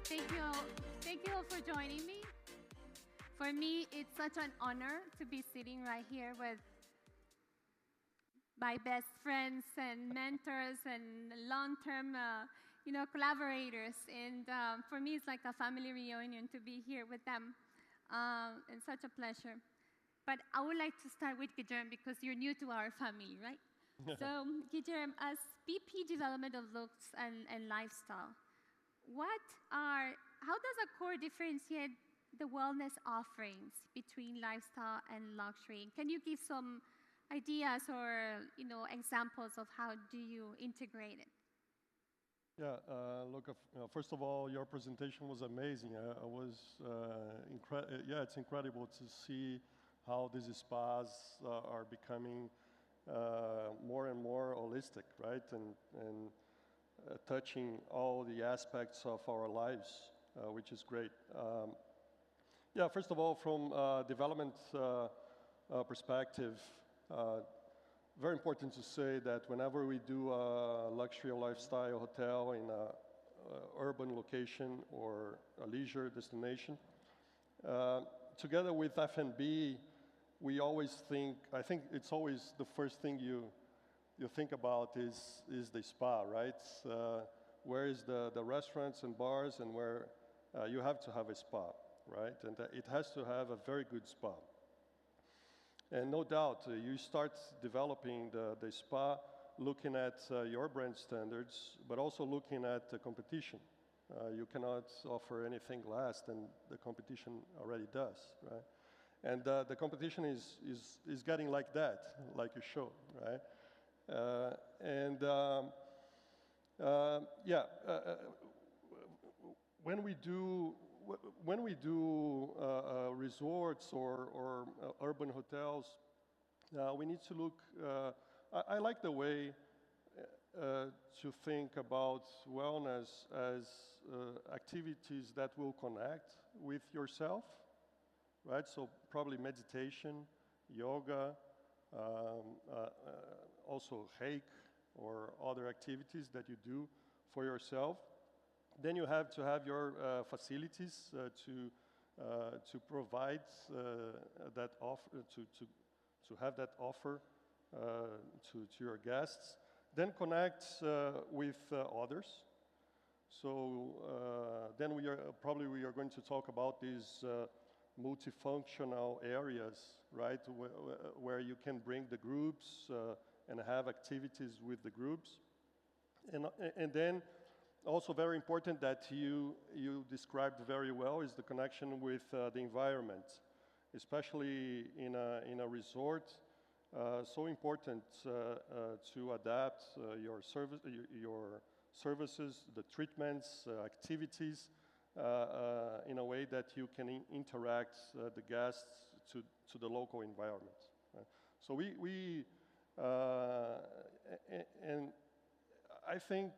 Thank you. Thank you all for joining me. For me, it's such an honor to be sitting right here with my best friends and mentors and long-term, collaborators. And for me, it's like a family reunion to be here with them. And such a pleasure. But I would like to start with Guillermo because you're new to our family, right? So, Guillermo, as VP Development of Looks and Lifestyle, how does Accor differentiate the wellness offerings between lifestyle and luxury? Can you give some ideas or examples of how do you integrate it? Yeah, look, first of all, your presentation was amazing. It's incredible to see how these spas are becoming more and more holistic, right? And touching all the aspects of our lives, which is great. Yeah, first of all, from development perspective, very important to say that whenever we do a luxury or lifestyle hotel in a urban location or a leisure destination, together with F&B, we always I think it's always the first thing you think about is the spa, right? Where is the restaurants and bars and where you have to have a spa, right? And it has to have a very good spa. And no doubt, you start developing the spa looking at your brand standards, but also looking at the competition. You cannot offer anything less than the competition already does, right? And the competition is getting like that, like you showed, right? When we do resorts or urban hotels, we need to look. I like the way to think about wellness as activities that will connect with yourself, right? So probably meditation, yoga, also reiki or other activities that you do for yourself. Then you have to have your facilities to provide that offer, to have that offer to your guests. Then connect with others. So then we are going to talk about these multifunctional areas, right, where you can bring the groups and have activities with the groups. And then also very important that you described very well is the connection with the environment, especially in a resort. So important to adapt your services, the treatments, activities, in a way that you can interact the guests to the local environment. So and I think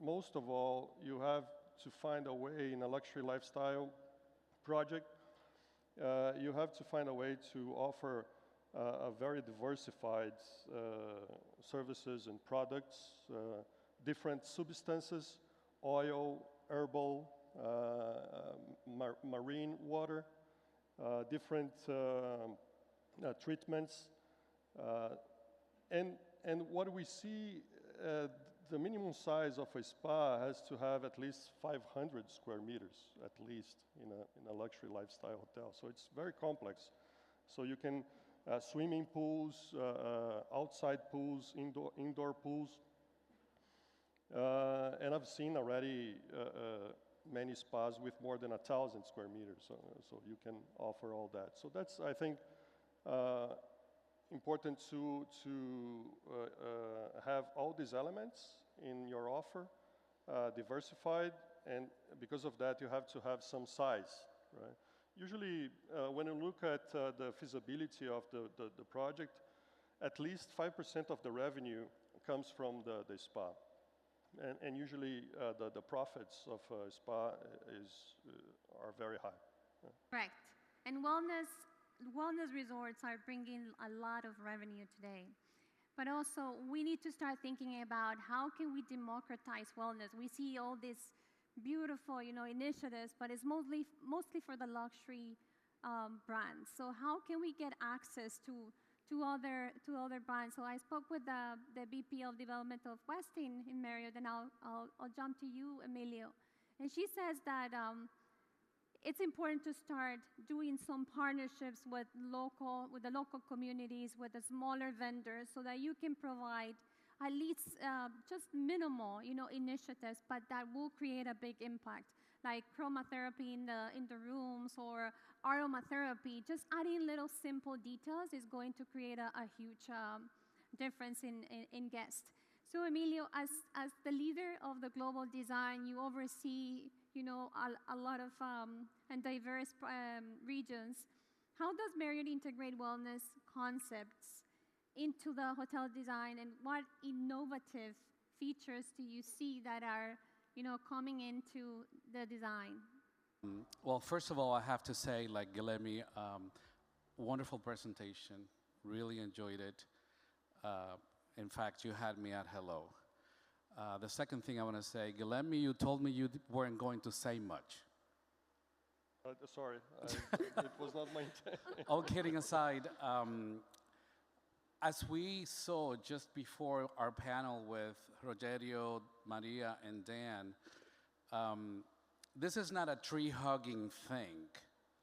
most of all, you have to find a way in a luxury lifestyle project. You have to find a way to offer a very diversified services and products, different substances, oil, herbal, marine water, different treatments. And what we see, the minimum size of a spa has to have at least 500 square meters, at least, in a luxury lifestyle hotel. So it's very complex. So you can swimming pools, outside pools, indoor pools. And I've seen already many spas with more than 1,000 square meters. So you can offer all that. So that's, I think, important to have all these elements in your offer, diversified, and because of that, you have to have some size, right? Usually, when you look at the feasibility of the project, at least 5% of the revenue comes from the spa. And usually, the profits of a spa are very high. Correct. And wellness resorts are bringing a lot of revenue today. But also, we need to start thinking about how can we democratize wellness. We see all these beautiful, initiatives, but it's mostly for the luxury brands. So how can we get access to other brands? So I spoke with the VP of Development of Westin in Marriott, and I'll jump to you, Emilio. And she says that it's important to start doing some partnerships with the local communities, with the smaller vendors, so that you can provide at least just minimal, initiatives, but that will create a big impact, like chromotherapy in the rooms or aromatherapy. Just adding little simple details is going to create a huge difference in guests. So Emilio, as the leader of the global design, you oversee, a lot of and diverse regions. How does Marriott integrate wellness concepts into the hotel design, and what innovative features do you see that are, coming into the design? Well, first of all, I have to say, like Guilherme, wonderful presentation. Really enjoyed it. In fact, you had me at hello. The second thing I want to say, Guilherme, you told me you weren't going to say much. Sorry, it was not my intent. All kidding aside, as we saw just before our panel with Rogerio, Maria, and Dan, this is not a tree-hugging thing.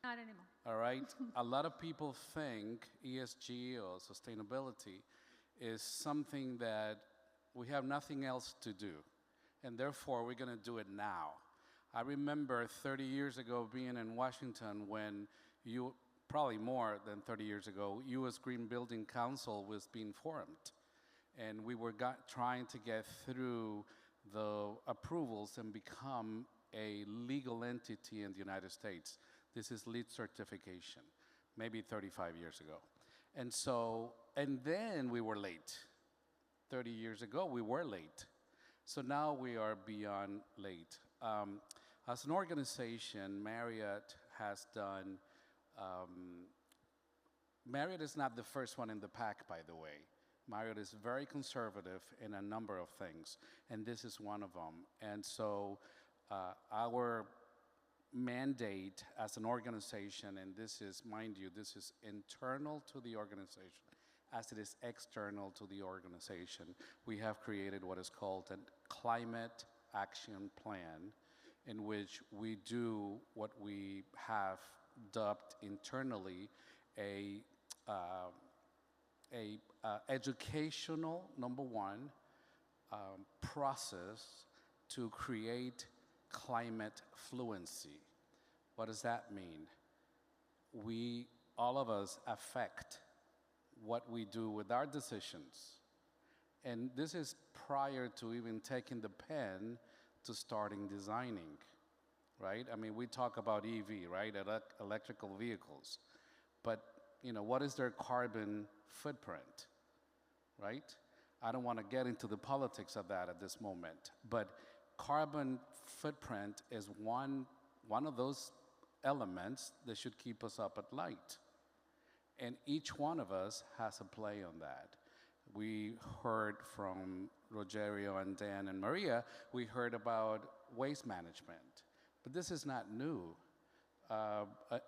Not anymore. All right? A lot of people think ESG or sustainability is something that we have nothing else to do, and therefore we're going to do it now. I remember 30 years ago being in Washington when probably more than 30 years ago, U.S. Green Building Council was being formed. And we were trying to get through the approvals and become a legal entity in the United States. This is LEED certification, maybe 35 years ago. And then we were late. 30 years ago, we were late. So now we are beyond late. As an organization, Marriott has done, Marriott is not the first one in the pack, by the way. Marriott is very conservative in a number of things, and this is one of them. And so our mandate as an organization, and this is, mind you, this is internal to the organization, as it is external to the organization, we have created what is called a climate action plan, in which we do what we have dubbed internally a educational, number one, process to create climate fluency. What does that mean? All of us affect what we do with our decisions. And this is prior to even taking the pen to starting designing, right? I mean, we talk about EV, right? Electrical vehicles. But, what is their carbon footprint, right? I don't want to get into the politics of that at this moment, but carbon footprint is one of those elements that should keep us up at night. And each one of us has a play on that. We heard from Rogerio and Dan and Maria, we heard about waste management. But this is not new.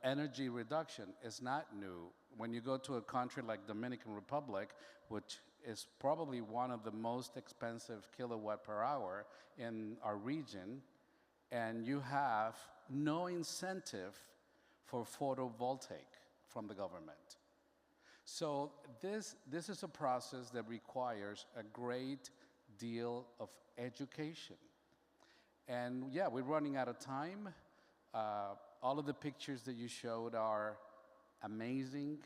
Energy reduction is not new. When you go to a country like Dominican Republic, which is probably one of the most expensive kilowatt per hour in our region, and you have no incentive for photovoltaic from the government. So this is a process that requires a great deal of education. And yeah, we're running out of time. All of the pictures that you showed are amazing,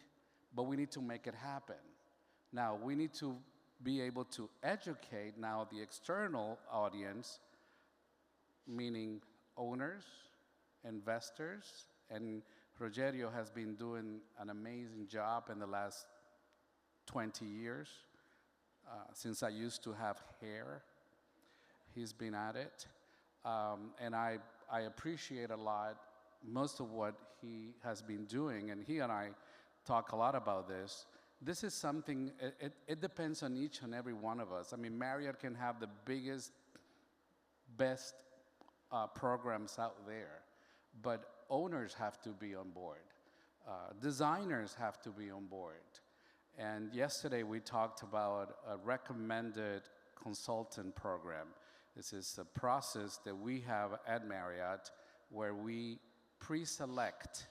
but we need to make it happen. Now, we need to be able to educate now the external audience, meaning owners, investors, and Rogerio has been doing an amazing job in the last 20 years. Since I used to have hair, he's been at it. And I appreciate a lot most of what he has been doing, and he and I talk a lot about this. This is something, it depends on each and every one of us. I mean, Marriott can have the biggest, best programs out there, but owners have to be on board. Designers have to be on board. And yesterday we talked about a recommended consultant program. This is a process that we have at Marriott where we pre-select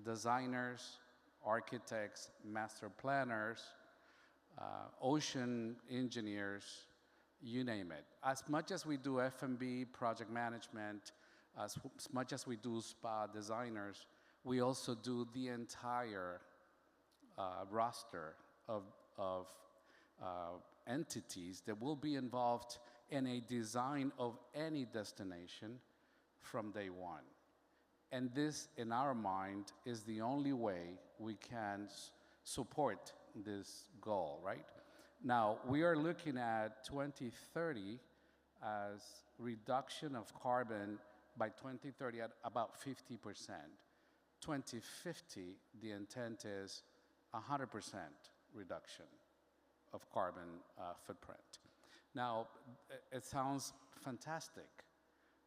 designers, architects, master planners, ocean engineers, you name it. As much as we do F&B, project management, as much as we do spa designers, we also do the entire roster of entities that will be involved in a design of any destination from day one. And this, in our mind, is the only way we can support this goal, right? Now, we are looking at 2030 as reduction of carbon by 2030 at about 50%. 2050, the intent is 100% reduction of carbon footprint. Now, it sounds fantastic.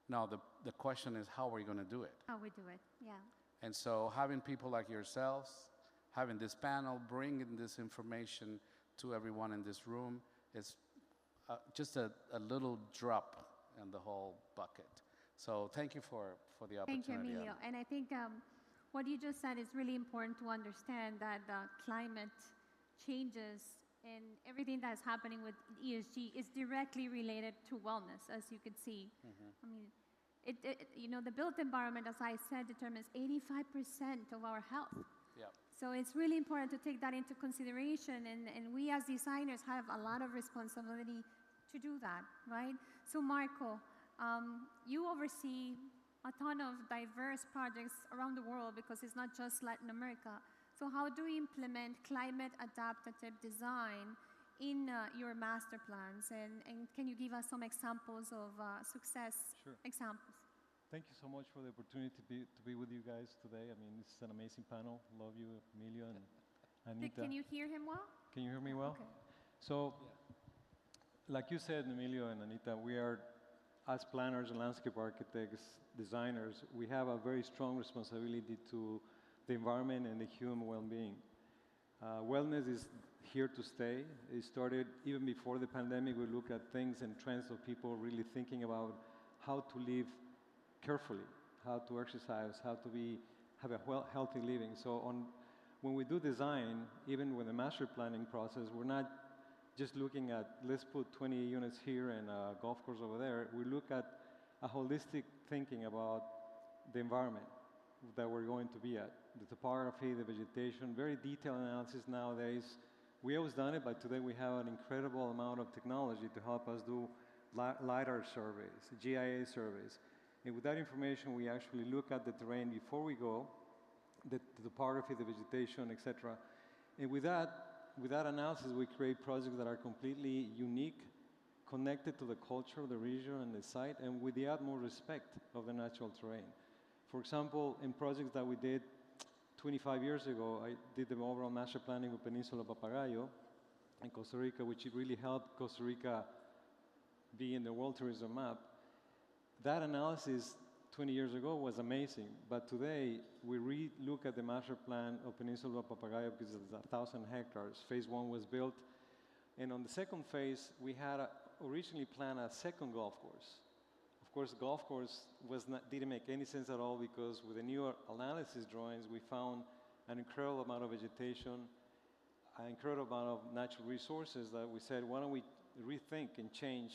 Now, the question is, how are we going to do it? How we do it, yeah. And so having people like yourselves, having this panel, bringing this information to everyone in this room is just a little drop in the whole bucket. So thank you for the opportunity. Thank you, Emilio. And I think what you just said is really important to understand that climate changes and everything that's happening with ESG is directly related to wellness, as you could see. I mean, you know, the built environment, as I said, determines 85% of our health. Yeah. So it's really important to take that into consideration, and we as designers have a lot of responsibility to do that, right? So Marco, you oversee a ton of diverse projects around the world because it's not just Latin America. So how do we implement climate adaptive design in your master plans? And can you give us some examples of success examples? Thank you so much for the opportunity to be with you guys today. I mean, this is an amazing panel. Love you, Emilio and Anita. Can you hear him well? Can you hear me well? Okay. So, like you said, Emilio and Anita, we are, as planners and landscape architects, designers, we have a very strong responsibility to the environment and the human well-being. Wellness is here to stay. It started even before the pandemic. We looked at things and trends of people really thinking about how to live carefully, how to exercise, how to have a healthy living. So when we do design, even with the master planning process, we're not just looking at, let's put 20 units here and a golf course over there. We look at a holistic thinking about the environment that we're going to be at, the topography, the vegetation, very detailed analysis nowadays. We always done it, but today we have an incredible amount of technology to help us do LiDAR surveys, GIA surveys. And with that information, we actually look at the terrain before we go, the topography, the vegetation, etc. And with that analysis, we create projects that are completely unique, connected to the culture of the region and the site, and with the utmost respect of the natural terrain. For example, in projects that we did 25 years ago, I did the overall master planning of Peninsula Papagayo in Costa Rica, which really helped Costa Rica be in the World Tourism map. That analysis 20 years ago was amazing, but today we re-look at the master plan of Peninsula Papagayo because it's 1,000 hectares. Phase 1 was built, and on the second phase, we had originally planned a second golf course. Of course, golf course didn't make any sense at all because with the newer analysis drawings, we found an incredible amount of vegetation, an incredible amount of natural resources that we said, why don't we rethink and change?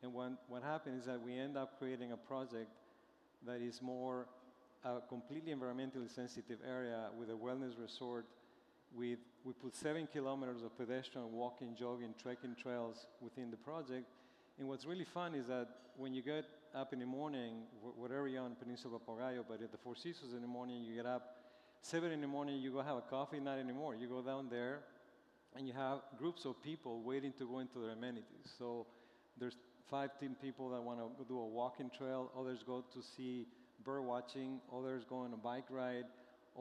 And what happened is that we end up creating a project that is more a completely environmentally sensitive area with a wellness resort. We put 7 kilometers of pedestrian walking, jogging, trekking trails within the project. And what's really fun is that when you get up in the morning, whatever you're on Peninsula Papagayo, but at the Four Seasons in the morning, you get up, 7 in the morning, you go have a coffee, not anymore. You go down there, and you have groups of people waiting to go into their amenities. So there's 5 people that want to do a walking trail, others go to see bird watching, others go on a bike ride,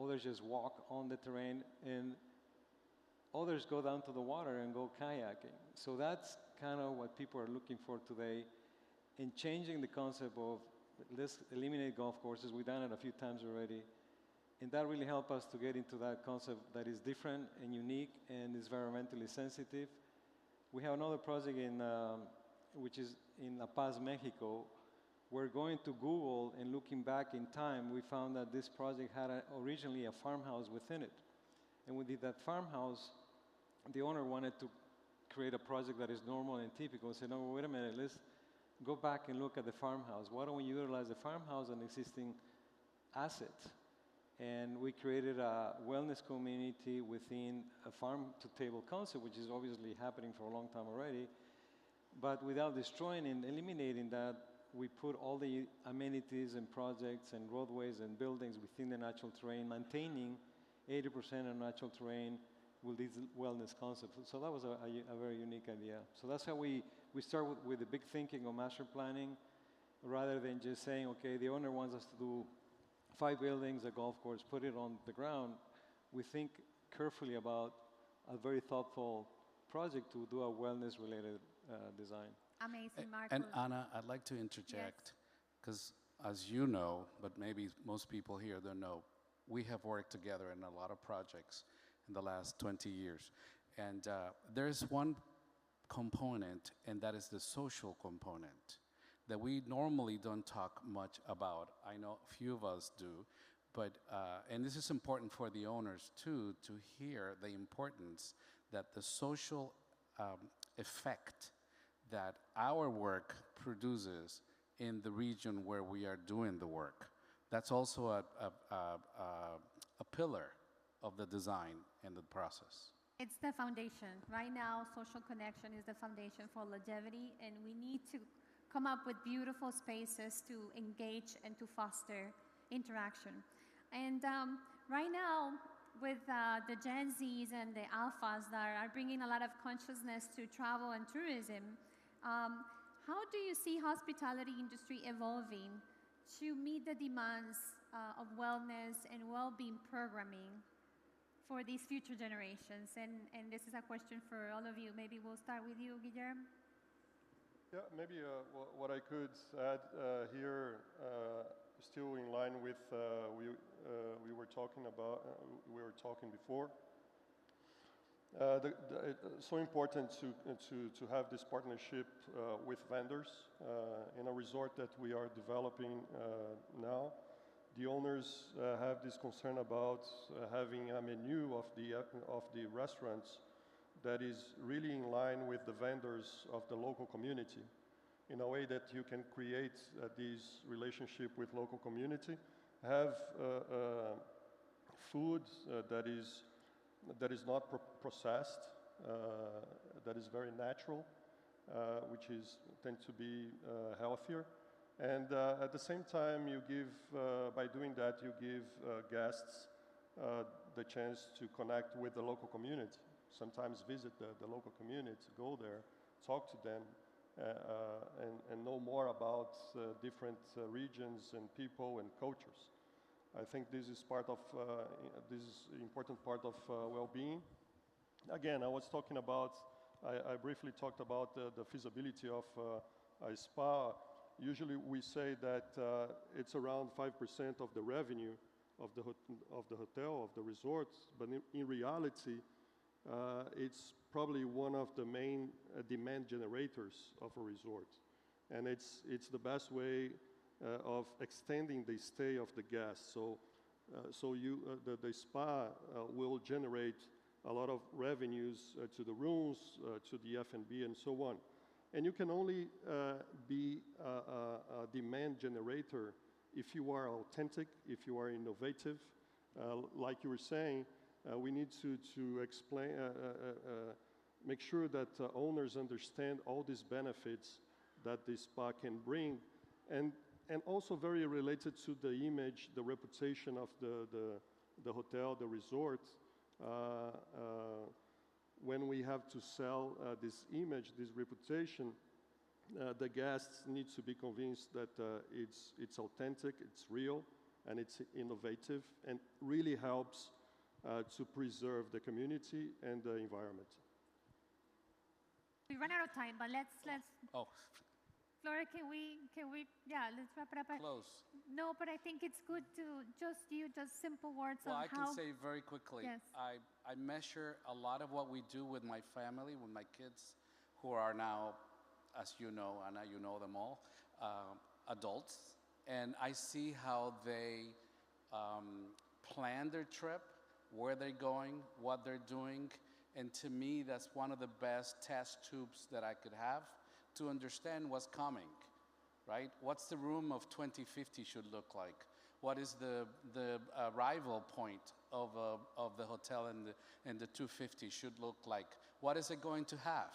others just walk on the terrain, and others go down to the water and go kayaking. So that's kind of what people are looking for today in changing the concept of let's eliminate golf courses. We've done it a few times already. And that really helped us to get into that concept that is different and unique and is environmentally sensitive. We have another project which is in La Paz, Mexico. We're going to Google and looking back in time, we found that this project had originally a farmhouse within it. And within that farmhouse, the owner wanted to create a project that is normal and typical. Said, no, wait a minute, let's go back and look at the farmhouse. Why don't we utilize the farmhouse and existing asset? And we created a wellness community within a farm-to-table concept, which is obviously happening for a long time already. But without destroying and eliminating that, we put all the amenities and projects and roadways and buildings within the natural terrain, maintaining 80% of natural terrain with these wellness concepts. So that was a very unique idea. So that's how we start with the big thinking of master planning, rather than just saying, okay, the owner wants us to do 5 buildings, a golf course, put it on the ground. We think carefully about a very thoughtful project to do a wellness-related design. Amazing, Marcos. And Ana, I'd like to interject, because as you know, but maybe most people here don't know, we have worked together in a lot of projects in the last 20 years. And there's one component, and that is the social component, that we normally don't talk much about. I know a few of us do, but, and this is important for the owners too, to hear the importance that the social effect that our work produces in the region where we are doing the work. That's also a pillar of the design and the process. It's the foundation. Right now, social connection is the foundation for longevity, and we need to come up with beautiful spaces to engage and to foster interaction. And right now, with the Gen Zs and the Alphas that are bringing a lot of consciousness to travel and tourism, how do you see hospitality industry evolving to meet the demands of wellness and well-being programming for these future generations? And this is a question for all of you. Maybe we'll start with you, Guillermo. Yeah, maybe what I could add here, still in line with we were talking about, we were talking before. It's so important to have this partnership with vendors in a resort that we are developing now. The owners have this concern about having a menu of the restaurants that is really in line with the vendors of the local community, in a way that you can create this relationship with local community, have food that is not processed, that is very natural, which tend to be healthier. And at the same time, you give, by doing that, you give guests the chance to connect with the local community. Sometimes visit the local community, go there, talk to them, and know more about different regions and people and cultures. I think this is part of, this is an important part of well-being. Again, I was talking about, I briefly talked about the feasibility of a spa. Usually we say that it's around 5% of the revenue of the hotel, of the resort, but in reality, it's probably one of the main demand generators of a resort. And it's the best way of extending the stay of the guests. So, the spa will generate a lot of revenues to the rooms, to the F&B, and so on. And you can only be a demand generator if you are authentic, if you are innovative. Like you were saying, we need to explain, make sure that owners understand all these benefits that this spa can bring, and also very related to the image, the reputation of the hotel, the resort. When we have to sell this image, this reputation, the guests need to be convinced that it's authentic, it's real, and it's innovative, and really helps to preserve the community and the environment. We run out of time, but let's Oh. Flora, can we, yeah, let's wrap it up. Close. No, but I think it's good to just simple words Well, of I how. can say very quickly, Yes. I measure a lot of what we do with my family, with my kids, who are now, as you know, Anna, you know them all, adults. And I see how they plan their trip, where they're going, what they're doing. And to me, that's one of the best test tubes that I could have to understand what's coming, right? What's the room of 2050 should look like? What is the arrival point of the hotel in the 250 should look like? What is it going to have,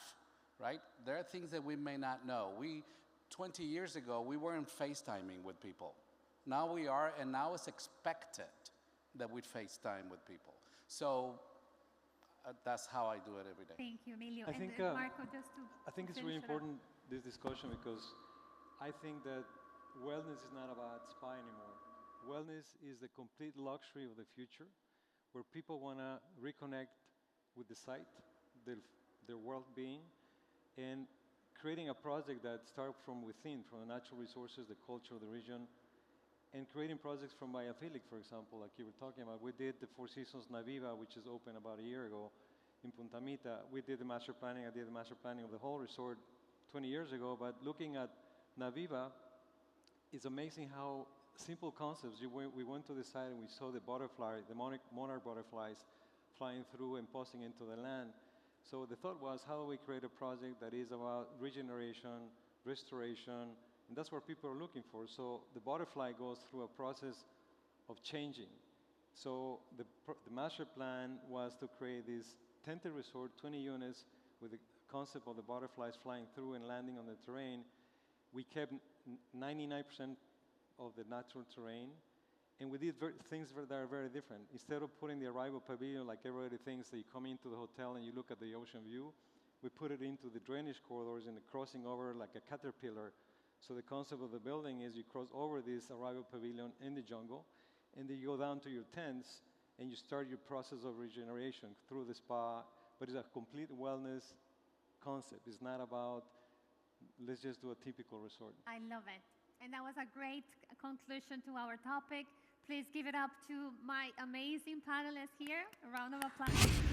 right? There are things that we may not know. 20 years ago, we weren't FaceTiming with people. Now we are, and now it's expected that we FaceTime with people. So that's how I do it every day. Thank you, Emilio. I And think, then Marco, just to I think it's finish really it up. important, this discussion, because I think that wellness is not about spa anymore. Wellness is the complete luxury of the future, where people want to reconnect with the site, their well-being, and creating a project that starts from within, from the natural resources, the culture of the region, and creating projects from biophilic, for example, like you were talking about. We did the Four Seasons Naviva, which is open about a year ago in Punta Mita. We did the master planning. I did the master planning of the whole resort 20 years ago. But looking at Naviva, it's amazing how simple concepts. We went to the site and we saw the butterfly, the monarch butterflies flying through and posting into the land. So the thought was, how do we create a project that is about regeneration, restoration, and that's what people are looking for. So the butterfly goes through a process of changing. So the master plan was to create this tented resort, 20 units, with the concept of the butterflies flying through and landing on the terrain. We kept 99% of the natural terrain, and we did things that are very different. Instead of putting the arrival pavilion like everybody thinks, that you come into the hotel and you look at the ocean view, we put it into the drainage corridors and the crossing over like a caterpillar. So the concept of the building is you cross over this arrival pavilion in the jungle, and then you go down to your tents, and you start your process of regeneration through the spa, but it's a complete wellness concept. It's not about, let's just do a typical resort. I love it. And that was a great conclusion to our topic. Please give it up to my amazing panelists here. A round of applause.